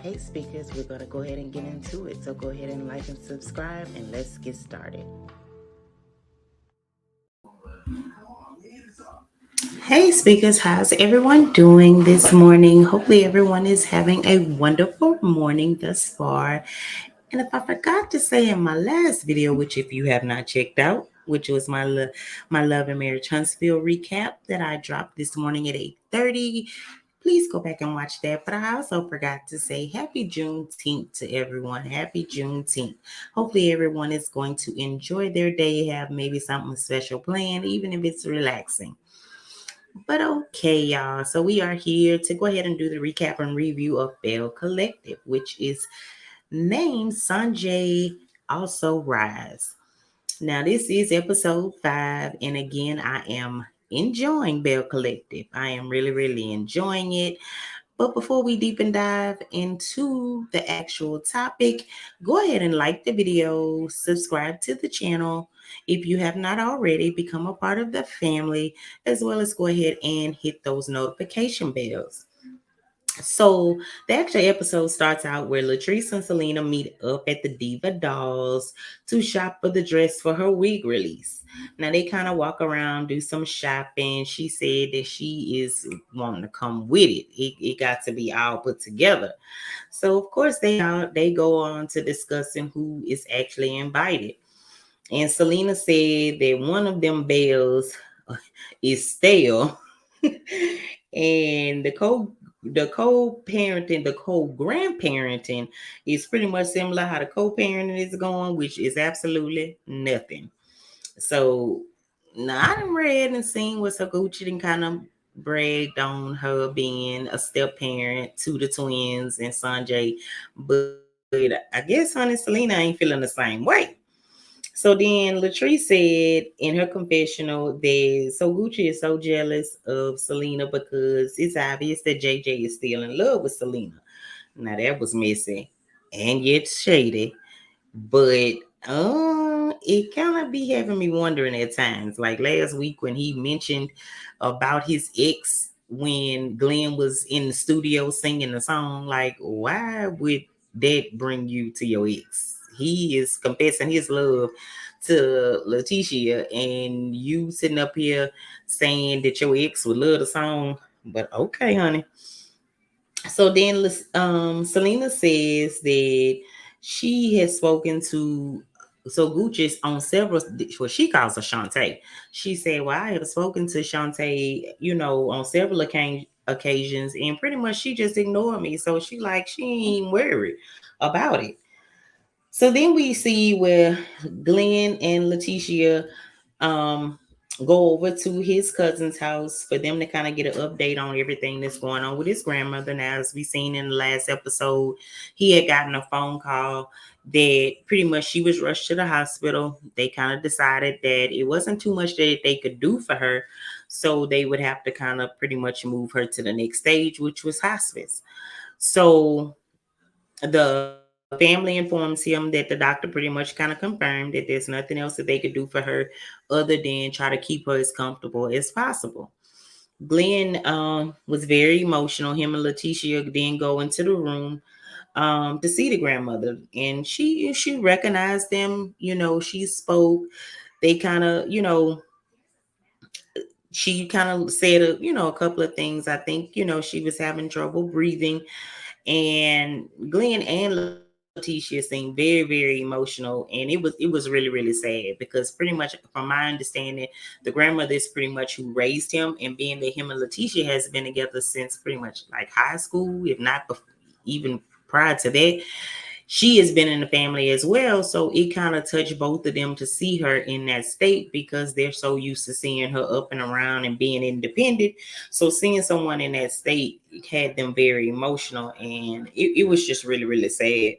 Hey, speakers, we're going to go ahead and get into it. So go ahead and like and subscribe, and let's get started. Hey, speakers, how's everyone doing this morning? Hopefully, everyone is having a wonderful morning thus far. And if I forgot to say in my last video, which if you have not checked out, which was my Love and Marriage Huntsville recap that I dropped this morning at 8:30, please go back and watch that. But I also forgot to say happy Juneteenth to everyone. Happy Juneteenth. Hopefully everyone is going to enjoy their day, have maybe something special planned, even if it's relaxing. But okay, y'all. So we are here to go ahead and do the recap and review of Bell Collective, which is named Sunjai Also Rise. Now, this is episode 5, and again, I am enjoying Bell Collective. I am really, really enjoying it. But before we deep and dive into the actual topic, go ahead and like the video, subscribe to the channel. If you have not already, become a part of the family, as well as go ahead and hit those notification bells. So the actual episode starts out where Latrice and Selena meet up at the Diva Dolls to shop for the dress for her wig release. Now they kind of walk around, do some shopping. She said that she is wanting to come with it. It got to be all put together. So of course they go on to discussing who is actually invited. And Selena said that one of them bells is stale, and the co-parenting, the co-grandparenting is pretty much similar how the co-parenting is going, which is absolutely nothing. So now I done read and seen what Saguchi and kind of bragged on her being a step parent to the twins and Sanjay, but I guess honey Selena ain't feeling the same way. So then Latrice said in her confessional that So Gucci is so jealous of Selena because it's obvious that JJ is still in love with Selena. Now that was messy and yet shady, but it kind of be having me wondering at times. Like last week when he mentioned about his ex when Glenn was in the studio singing the song, like why would that bring you to your ex? He is confessing his love to Leticia, and you sitting up here saying that your ex would love the song. But okay, honey. So then Selena says that she has spoken to so Gucci's on several what she calls her Shantae. She said, well, I have spoken to Shantae, on several occasions, and pretty much she just ignored me. So she ain't worried about it. So then we see where Glenn and Leticia um go over to his cousin's house for them to kind of get an update on everything that's going on with his grandmother. Now, as we seen in the last episode, he had gotten a phone call that pretty much she was rushed to the hospital. They kind of decided that it wasn't too much that they could do for her, so they would have to kind of pretty much move her to the next stage, which was hospice. So the family informs him that the doctor pretty much kind of confirmed that there's nothing else that they could do for her other than try to keep her as comfortable as possible. Glenn was very emotional. Him and Leticia then go into the room to see the grandmother, and she recognized them. She spoke. They kind of, she kind of said a couple of things. I think she was having trouble breathing, and Glenn and Leticia seemed very, very emotional, and it was really, really sad because pretty much from my understanding, the grandmother is pretty much who raised him, and being that him and Leticia has been together since pretty much like high school, if not even prior to that, she has been in the family as well. So it kind of touched both of them to see her in that state because they're so used to seeing her up and around and being independent. So seeing someone in that state had them very emotional, and it was just really, really sad.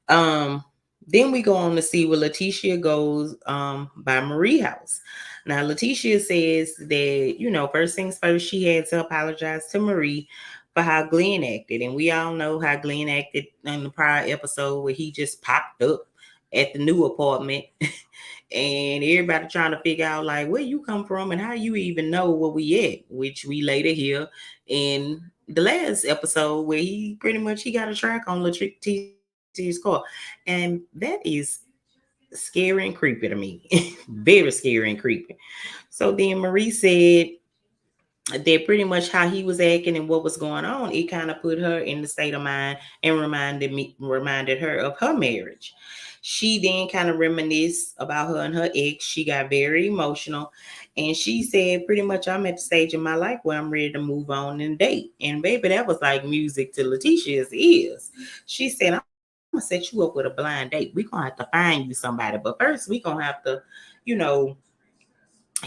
Um, then we go on to see where Leticia goes by Marie house. Now Leticia says that, first things first, she had to apologize to Marie for how Glenn acted. And we all know how Glenn acted in the prior episode where he just popped up at the new apartment. And everybody trying to figure out like where you come from and how you even know where we at, which we later hear in the last episode where he pretty much he got a track on Latricia's car. And that is scary and creepy to me. Very scary and creepy. So then Marie said that pretty much how he was acting and what was going on, it kind of put her in the state of mind and reminded her of her marriage. She then kind of reminisced about her and her ex. She got very emotional, and she said, pretty much, I'm at the stage in my life where I'm ready to move on and date. And baby, that was like music to Letitia's ears. She said, I'm gonna set you up with a blind date. We're gonna have to find you somebody, but first we're gonna have to, you know,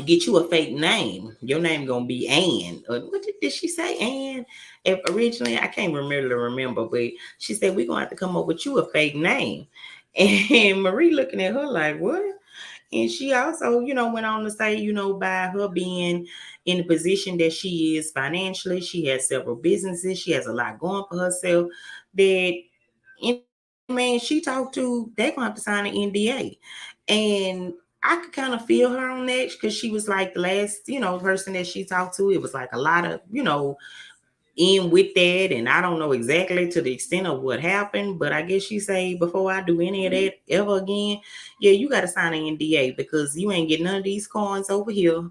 get you a fake name. Your name gonna be Ann. Or what did she say? Ann. If originally, I can't remember, but she said we're gonna have to come up with you a fake name. And Marie looking at her like, what? And she also, went on to say, by her being in the position that she is financially, she has several businesses, she has a lot going for herself. That any man she talked to, they're gonna have to sign an NDA. And I could kind of feel her on that because she was like the last, person that she talked to. It was like a lot of, in with that, and I don't know exactly to the extent of what happened, but I guess she say before I do any of that ever again, yeah, you got to sign an NDA because you ain't getting none of these coins over here.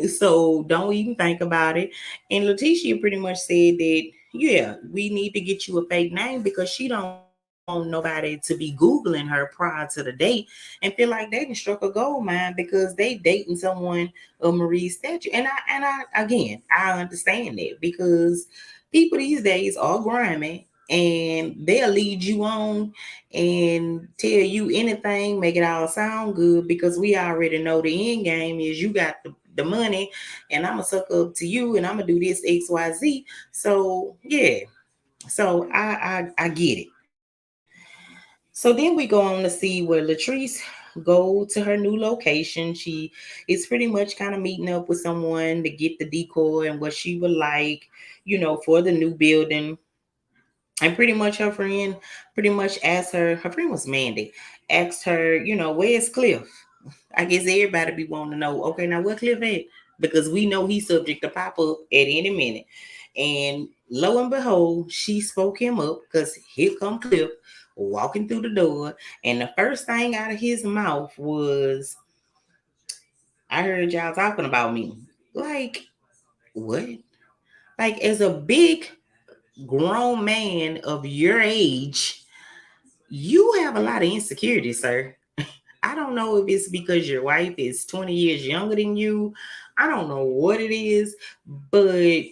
So don't even think about it. And Letitia pretty much said that, yeah, we need to get you a fake name because she don't want nobody to be Googling her prior to the date and feel like they done struck a gold mine because they dating someone of Marie's stature. And I understand that because people these days are grimy and they'll lead you on and tell you anything, make it all sound good because we already know the end game is you got the money and I'm gonna suck up to you and I'm gonna do this XYZ. So yeah, so I get it. So then we go on to see where Latrice go to her new location. She is pretty much kind of meeting up with someone to get the decor and what she would like, for the new building. And pretty much her friend pretty much asked her friend was Mandy, asked her, where's Cliff? I guess everybody be wanting to know, okay, now where Cliff at? Because we know he's subject to pop up at any minute. And lo and behold, she spoke him up because here come Cliff walking through the door. And the first thing out of his mouth was, I heard y'all talking about me. Like, what? Like, as a big grown man of your age, you have a lot of insecurity, sir. I don't know if it's because your wife is 20 years younger than you. I don't know what it is, but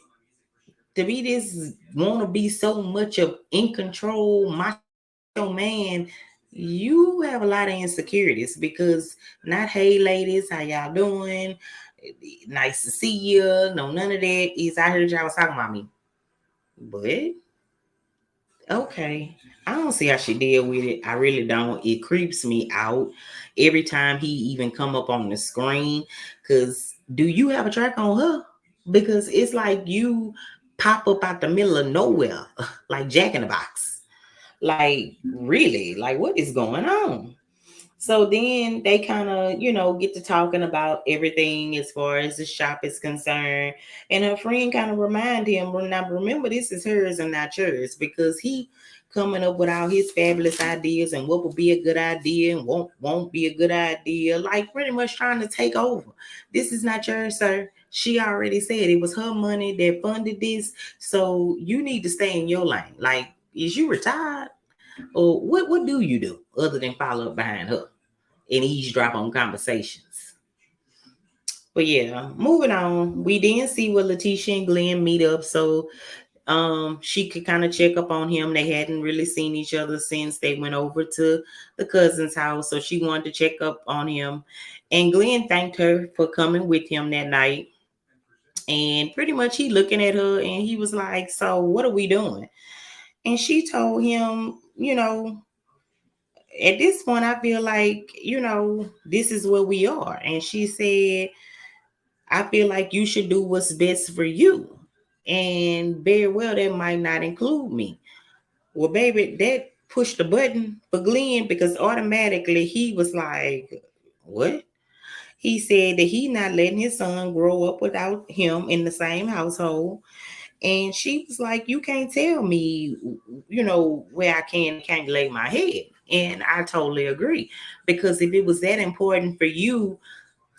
to be this want to be so much of in control macho man, you have a lot of insecurities because not hey ladies, how y'all doing? Nice to see you. No, none of that is I heard y'all was talking about me. But okay. I don't see how she deal with it. I really don't. It creeps me out every time he even come up on the screen. Cause do you have a track on her? Because it's like you pop up out the middle of nowhere, like Jack in the Box. Like really, like what is going on? So then they kind of, get to talking about everything as far as the shop is concerned. And her friend kind of remind him, well, now remember, this is hers and not yours because he coming up with all his fabulous ideas and what would be a good idea and won't be a good idea, like pretty much trying to take over. This is not yours, sir. She already said it was her money that funded this. So you need to stay in your lane. Like, is you retired? Or what do you do other than follow up behind her and eavesdrop on conversations? But yeah, moving on. We didn't see where Letitia and Glenn meet up, so she could kind of check up on him. They hadn't really seen each other since they went over to the cousin's house, so she wanted to check up on him. And Glenn thanked her for coming with him that night. And pretty much he looking at her and he was like, so what are we doing? And she told him, at this point, I feel like, this is where we are. And she said, I feel like you should do what's best for you. And very well, that might not include me. Well, baby, that push the button for Glenn because automatically he was like, what? He said that he not letting his son grow up without him in the same household. And she was like, you can't tell me, where I can and can't lay my head. And I totally agree. Because if it was that important for you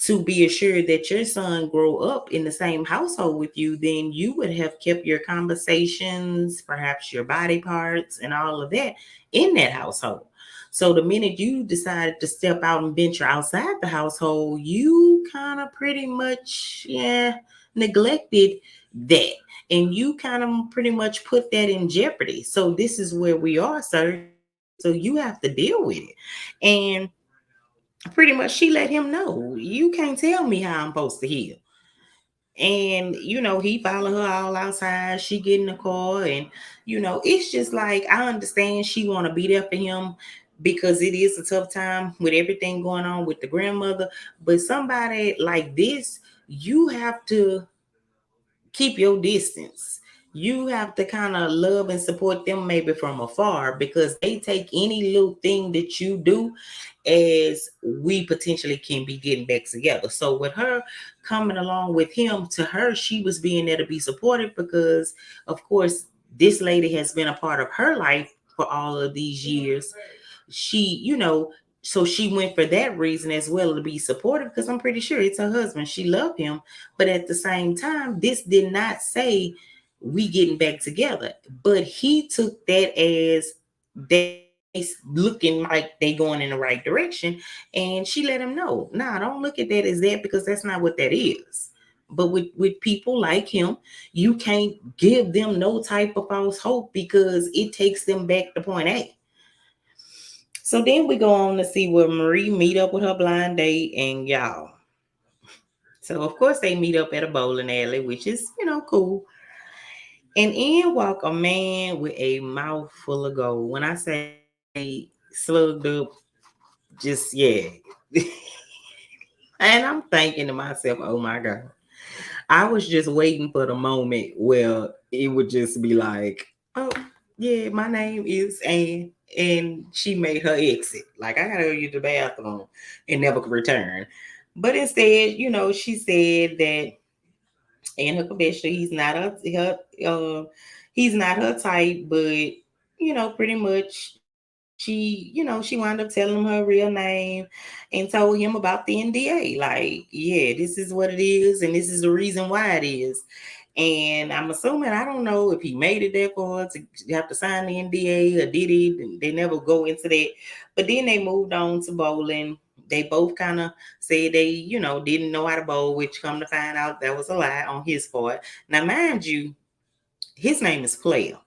to be assured that your son grow up in the same household with you, then you would have kept your conversations, perhaps your body parts and all of that in that household. So the minute you decided to step out and venture outside the household, you kind of pretty much, neglected that. And you kind of pretty much put that in jeopardy. So this is where we are, sir. So you have to deal with it. And pretty much she let him know, you can't tell me how I'm supposed to heal. And he followed her all outside. She get in the car, and it's just like, I understand she want to be there for him because it is a tough time with everything going on with the grandmother. But somebody like this, you have to keep your distance. You have to kind of love and support them maybe from afar, because they take any little thing that you do as we potentially can be getting back together. So with her coming along with him, to her, she was being there to be supportive because, of course, this lady has been a part of her life for all of these years. So she went for that reason as well, to be supportive, because I'm pretty sure it's her husband. She loved him. But at the same time, this did not say we getting back together. But he took that as they looking like they going in the right direction. And she let him know, nah, don't look at that as that, because that's not what that is. But with people like him, you can't give them no type of false hope, because it takes them back to point A. So then we go on to see where Marie meet up with her blind date, and y'all. So of course they meet up at a bowling alley, which is, cool. And in walk a man with a mouth full of gold. When I say slugged up, just yeah. And I'm thinking to myself, oh my God. I was just waiting for the moment where it would just be like, oh, yeah, my name is Anne. And she made her exit. Like, I gotta go use the bathroom and never return. But instead, she said that in her confession, he's not her type, but pretty much she wound up telling him her real name and told him about the NDA. Like, yeah, this is what it is, and this is the reason why it is. And I'm assuming, I don't know if he made it there for her to have to sign the NDA, or did he? They never go into that. But then they moved on to bowling. They both kind of said they, didn't know how to bowl, which come to find out that was a lie on his part. Now, mind you, his name is Player.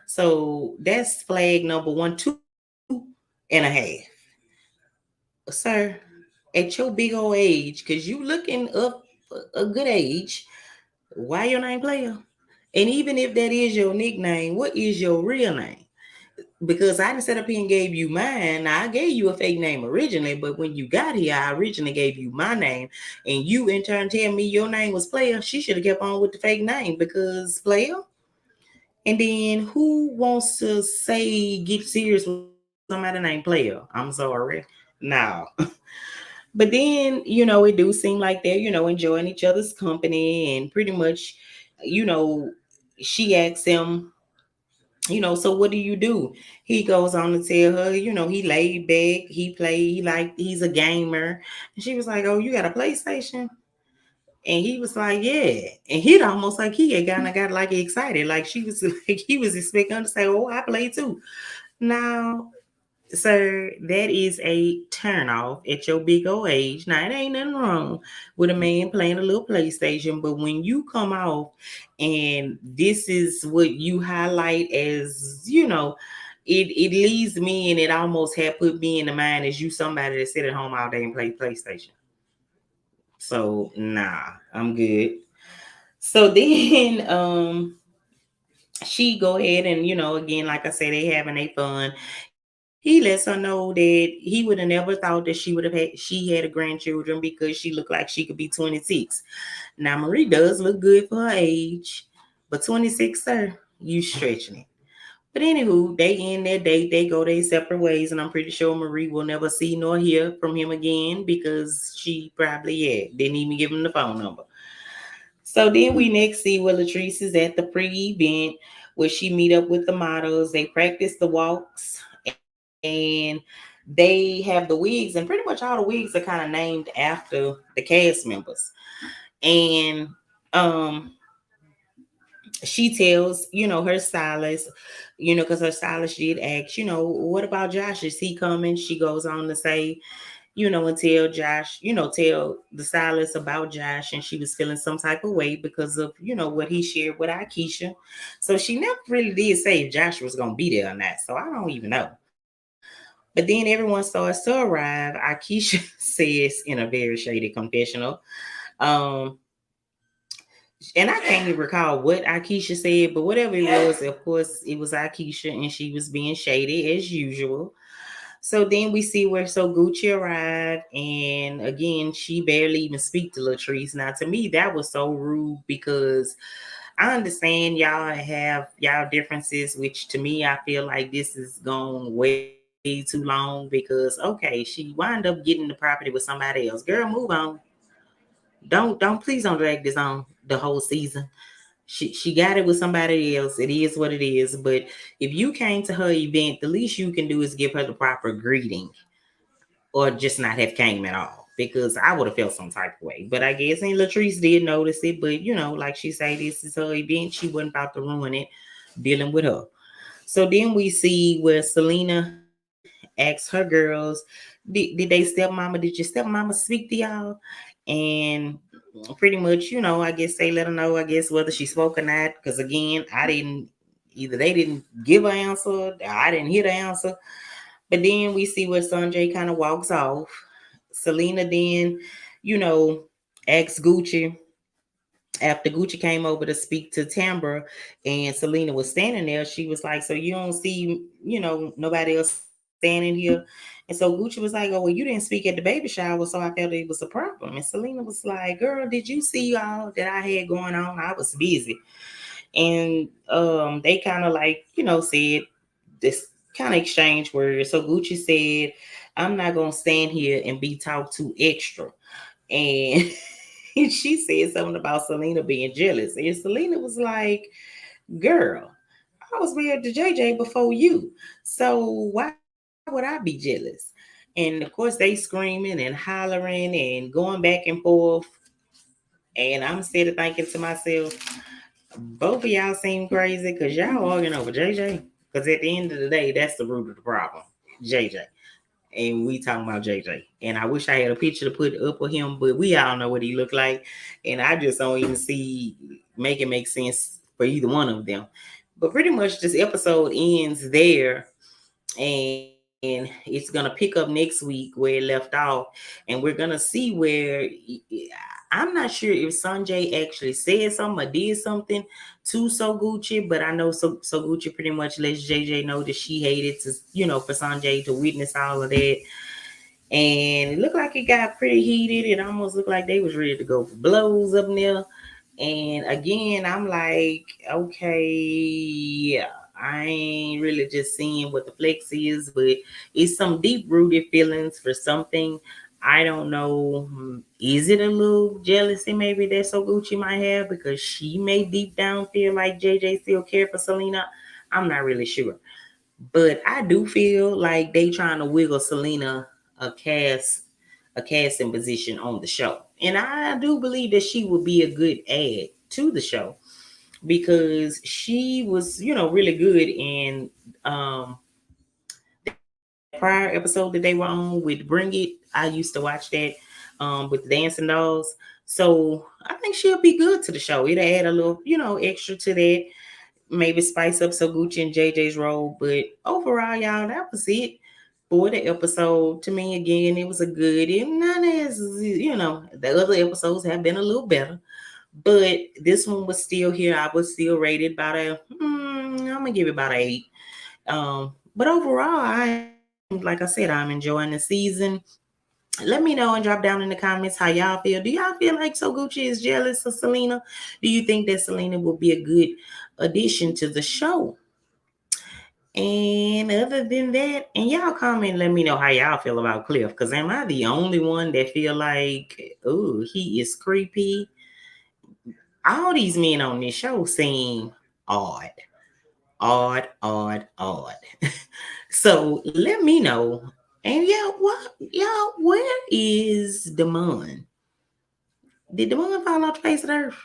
So that's flag number 1, 2 and a half. Sir, at your big old age, because you looking up a good age, why your name Player? And even if that is your nickname, what is your real name? Because I didn't set up here and gave you mine. Now, I gave you a fake name originally, but when you got here, I originally gave you my name, and you in turn tell me your name was Player. She should have kept on with the fake name, because Player. And then who wants to get serious with somebody named Player? I'm sorry. No. But then, it do seem like they're, enjoying each other's company, and pretty much, you know, she asks him, so what do you do? He goes on to tell her, he laid back, he's a gamer. And she was like, oh, you got a PlayStation? And he was like, yeah. And he'd almost like he had kind of got like excited. Like she was like, he was expecting to say, oh, I play too. Now, sir, that is a turn off at your big old age. Now, it ain't nothing wrong with a man playing a little PlayStation, but when you come off and this is what you highlight as, it leaves me, and it almost had put me in the mind as you somebody that sit at home all day and play PlayStation. So, nah, I'm good. So then, she go ahead and, again, like I said, they having a fun. He lets her know that he would have never thought that she had a grandchildren, because she looked like she could be 26. Now, Marie does look good for her age, but 26, sir, you stretching it. But anywho, they end their date, they go their separate ways, and I'm pretty sure Marie will never see nor hear from him again because she probably, yeah, didn't even give him the phone number. So then we next see where Latrice is at the pre-event where she meet up with the models. They practice the walks and they have the wigs, and pretty much all the wigs are kind of named after the cast members. And um she tells, her stylist, because her stylist did ask, what about Josh? Is he coming? She goes on to say, and tell Josh, tell the stylist about Josh, and she was feeling some type of way because of, what he shared with Akeisha. So she never really did say if Josh was gonna be there or not. So I don't even know. But then everyone starts to arrive. Akeisha says in a very shady confessional, um, and I can't even recall what Akeisha said, but whatever it was, of course, it was Akeisha, and she was being shady as usual. So then we see where So Gucci arrived, and again, she barely even speak to Latrice. Now, to me, that was so rude because I understand y'all have y'all differences, which to me, I feel like this is going way too long because okay, she wind up getting the property with somebody else. Girl, move on. Don't please don't drag this on the whole season. She got it with somebody else. It is what it is. But if you came to her event, the least you can do is give her the proper greeting or just not have came at all. Because I would have felt some type of way. But I guess and Latrice did notice it. But like she say, this is her event. She wasn't about to ruin it dealing with her. So then we see where Selena asks her girls, did your stepmama speak to y'all? And pretty much, I guess they let her know, I guess, whether she spoke or not. Because again, either they didn't give an answer, or I didn't hear the answer. But then we see where Sunjay kind of walks off. Selena then, you know, asks Gucci after Gucci came over to speak to Tambra and Selena was standing there. She was like, so you don't see, nobody else standing here. And so Gucci was like, oh, well, you didn't speak at the baby shower, so I felt it was a problem. And Selena was like, girl, did you see all that I had going on? I was busy. And they kind of like, said this kind of exchange words. So Gucci said, I'm not going to stand here and be talked to extra. And she said something about Selena being jealous. And Selena was like, girl, I was married to JJ before you. So why would I be jealous? And of course, they screaming and hollering and going back and forth. And I'm sitting thinking to myself, both of y'all seem crazy because y'all arguing over JJ. Because at the end of the day, that's the root of the problem. JJ. And we talking about JJ. And I wish I had a picture to put up of him, but we all know what he looked like. And I just don't even see make it make sense for either one of them. But pretty much this episode ends there. And it's gonna pick up next week where it left off. And we're gonna see where I'm not sure if Sunjay actually said something or did something to So Gucci, but I know So Gucci pretty much lets JJ know that she hated to, for Sanjay to witness all of that. And it looked like it got pretty heated. It almost looked like they was ready to go for blows up there. And again, I'm like, okay, yeah, I ain't really just seeing what the flex is, but it's some deep rooted feelings for something. I don't know. Is it a little jealousy maybe that So Gucci might have because she may deep down feel like JJ still care for Selena? I'm not really sure. But I do feel like they trying to wiggle Selena a cast a casting position on the show. And I do believe that she would be a good add to the show because she was, really good in that prior episode that they were on with Bring It. I used to watch that with the Dancing Dolls. So I think she'll be good to the show. It'll add a little, extra to that. Maybe spice up So Gucci and JJ's role. But overall, y'all, that was it for the episode. To me, again, it was a good, not as, the other episodes have been a little better. But this one was still here. I was still rated about I'm going to give it about an 8. But overall, like I said, I'm enjoying the season. Let me know and drop down in the comments how y'all feel. Do y'all feel like So Gucci is jealous of Selena? Do you think that Selena will be a good addition to the show? And other than that, and y'all comment, let me know how y'all feel about Cliff. Because am I the only one that feel like, oh, he is creepy? All these men on this show seem odd. Odd. So let me know. And y'all, where is Damon? Did Damon fall off the face of the earth?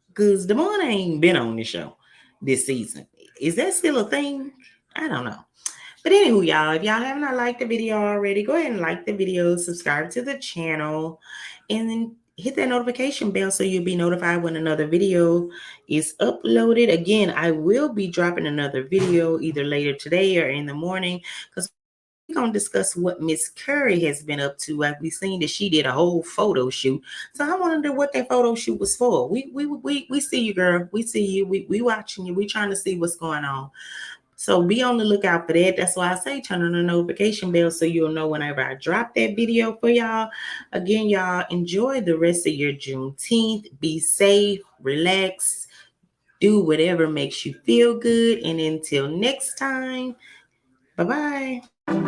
Because Damon ain't been on this show this season. Is that still a thing? I don't know. But anywho, y'all, if y'all have not liked the video already, go ahead and like the video, subscribe to the channel, and then hit that notification bell so you'll be notified when another video is uploaded. Again, I will be dropping another video either later today or in the morning, because we're going to discuss what Miss Curry has been up to. We've seen that she did a whole photo shoot. So I wonder what that photo shoot was for. We see you, girl. We see you. We watching you. We trying to see what's going on. So be on the lookout for that. That's why I say turn on the notification bell so you'll know whenever I drop that video for y'all. Again, y'all, enjoy the rest of your Juneteenth. Be safe, relax, do whatever makes you feel good. And until next time, bye-bye.